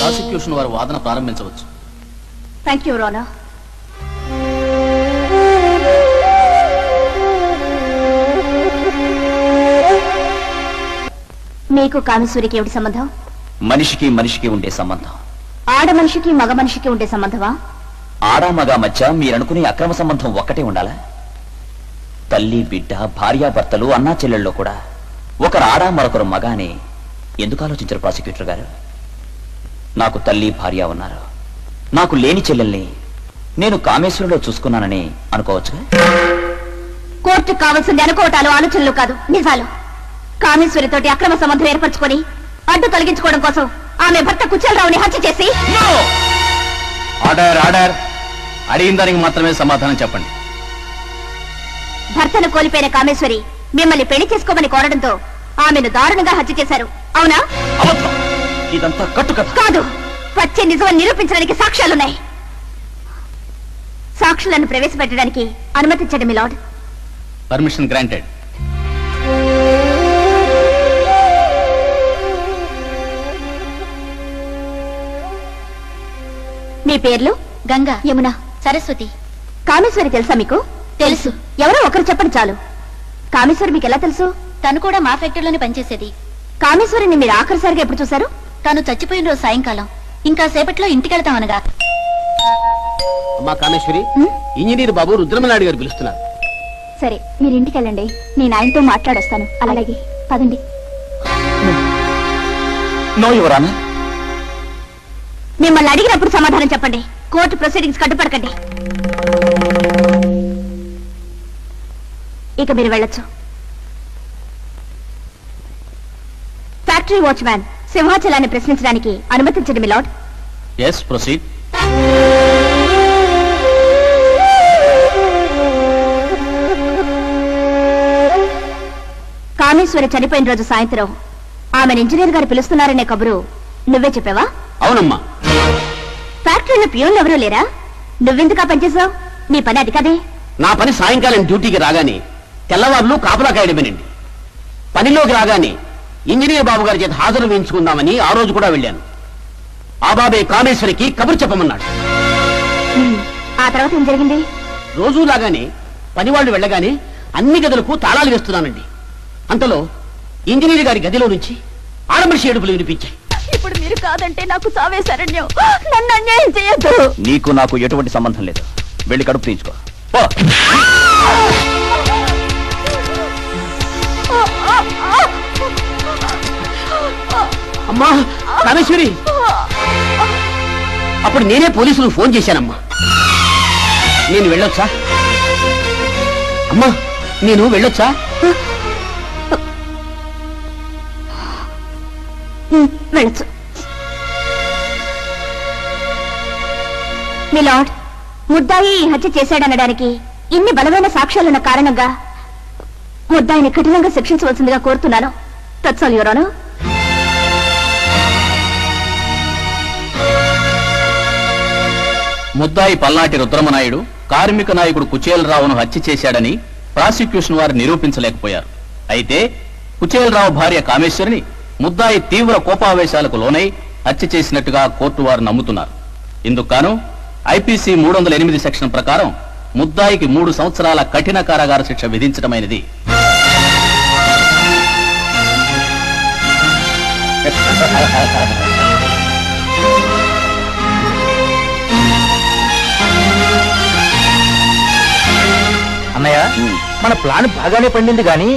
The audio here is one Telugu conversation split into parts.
ప్రాసిక్యూషన్ వారు వాదన ప్రారంభించవచ్చు. Thank you రోనా. మీకు కామేశ్వరికి ఏమిటి సంబంధం? మనిషికి మనిషికి ఉండే సంబంధం. ఆడ మనిషికి మగ మనిషికి ఉండే సంబంధమా? ఆడ మగ మధ్య మీరనుకునే అక్రమ సంబంధం ఒక్కటే ఉండాలా? తల్లి బిడ్డ భార్యాభర్తలు అన్నా చెల్లెల్లో కూడా ఒకరు ఆడ మరొకరు మగ అని ఎందుకు ఆలోచించరు ప్రాసిక్యూటర్ గారు? నాకు తల్లి భార్య ఉన్నారు. నాకు లేని చెల్లెల్ని నేను కామేశ్వరంలో చూసుకున్నానని అనుకోవచ్చుగా? కోర్టుకు కావాల్సింది అనుకోవటాలు ఆలోచనలు కాదు, నిజాలు. కామేశ్వరితోటి అక్రమ సంబంధం ఏర్పరచుకొని అడ్డు తొలగించుకోవడం కోసం ఆమె భర్త కుచేలరావుని హత్య చేసి... ఆర్డర్ ఆర్డర్. అడిగిన దానికి మాత్రమే సమాధానం చెప్పండి. భర్తను కోల్పోయిన కామేశ్వరి మిమ్మల్ని పెళ్లి చేసుకోమని కోరడంతో ఆమెను దారుణంగా హత్య చేశారు, అవునా? ఇదంతా కట్టుకథ కాదు, వచ్చే నిజమని నిరూపించడానికి సాక్ష్యాలున్నాయి. సాక్షులను ప్రవేశపెట్టడానికి అనుమతించండి మీ లార్డ్. Permission granted. మీ పేర్లు? గంగా, యమున, సరస్వతి. కామేశ్వరి తెలుసా మీకు? తెలుసు. ఎవరో ఒకరు చెప్పండి చాలు. కామేశ్వరి మీకు ఎలా తెలుసు? తను కూడా మా ఫ్యాక్టరీలోనే పనిచేసేది. కామేశ్వరిని మీరు ఆఖరిసారిగా ఎప్పుడు చూశారు? తను చచ్చిపోయిన రోజు సాయంకాలం. ఇంకా సేపట్లో ఇంటికెళ్తామనగా. అమ్మా కామేశ్వరి, ఇంజనీర్ బాబు రుద్రమనాయుడు గారు పిలుస్తున్నారు. సరే, మీరు ఇంటికెళ్ళండి, నేను ఆయనతో మాట్లాడొస్తాను. అలాగే, పదండి. No your honour. మిమ్మల్ని అడిగినప్పుడు సమాధానం చెప్పండి. కోర్టు ప్రొసీడింగ్స్ కట్టుపడకండి. ఇక మీరు వెళ్ళొచ్చు. ఫ్యాక్టరీ వాచ్మ్యాన్ సింహాచలాన్ని ప్రశ్నించడానికి అనుమతించండి my lord. Yes, proceed. Kameshwari చనిపోయిన రోజు సాయంత్రం ఆమెను ఇంజనీర్ గారు పిలుస్తున్నారనే కబురు నువ్వే చెప్పావా? అవునమ్మా. ఫ్యాక్టరీలో ప్యూన్లు ఎవరూ లేరా? నువ్వెందుకా పనిచేసావు? నీ పని అది కదే. నా పని సాయంకాలం డ్యూటీకి రాగానే తెల్లవారులు కాపలా కాయడమేనండి. పనిలోకి రాగానే ఇంజనీర్ బాబు గారి చేత హాజరు వేయించుకుందామని ఆ రోజు కూడా వెళ్ళాను. ఆ బాబే కామేశ్వరికి కబురు చెప్పమన్నాడు. ఆ తర్వాత ఏం జరిగింది? రోజులాగానే పనివాళ్లు వెళ్ళగానే అన్ని గదులకు తాళాలు వేస్తున్నానండి. అంతలో ఇంజనీర్ గారి గదిలో నుంచి ఆడమనిషి ఏడుపులు వినిపించాయి. ఇప్పుడు మీరు కాదంటే నాకు చావే శరణ్యం. నన్ను అన్యాయం చేయొద్దు. నీకు నాకు ఎటువంటి సంబంధం లేదు. వెళ్ళి కడుపు తీయించుకో. అమ్మా కామేశ్వరి, అప్పుడు నేనే పోలీసులకు ఫోన్ చేశానమ్మా. నేను వెళ్ళొచ్చా అమ్మా? నేను వెళ్ళొచ్చా? వెళ్ళొచ్చు. మీ లార్డ్, ముద్దాయి ఈ హత్య చేశాడనడానికి ఇన్ని బలమైన సాక్ష్యాలున్న కారణంగా ముద్దాయిని కఠినంగా శిక్షించవలసిందిగా కోరుతున్నాను. తత్సాల్ యువర్ ఆనర్. ముద్దాయి పల్నాటి రుద్రమనాయుడు కార్మిక నాయకుడు కుచేలరావును హత్య చేశాడని ప్రాసిక్యూషన్ వారు నిరూపించలేకపోయారు. అయితే కుచేలరావు భార్య కామేశ్వరిని ముద్దాయి తీవ్ర కోపావేశాలకు లోనై హత్య చేసినట్టుగా కోర్టు వారు నమ్ముతున్నారు. ఇందుకు గాను ఐపీసీ 308 సెక్షన్ ప్రకారం ముద్దాయికి 3 సంవత్సరాల కఠిన కారాగార శిక్ష విధించడమైనది. అన్నయ్య, మన ప్లాన్ బాగానే పండింది గాని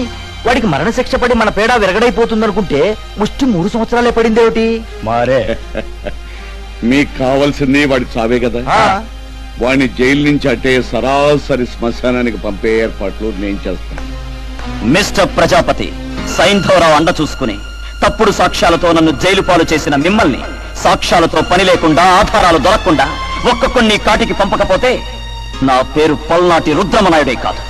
వాడికి మరణశిక్ష పడి మన పేడ విరగడైపోతుందనుకుంటే ముష్టి 3 సంవత్సరాలే పడిందేమిటి? మారే మీకు కావాల్సింది వాడి చావే కదా. వాడిని జైలు నుంచి అట్టే సరాసరి శ్మశానానికి పంపే ఏర్పాట్లు నేను చేస్తాను. మిస్టర్ ప్రజాపతి, సైంధవరావు అండ చూసుకుని తప్పుడు సాక్ష్యాలతో నన్ను జైలు పాలు చేసిన మిమ్మల్ని సాక్ష్యాలతో పని లేకుండా, ఆధారాలు దొరకకుండా ఒక్కొక్కడిని కాటికి పంపకపోతే నా పేరు పల్నాటి రుద్రమనాయుడే కాదు.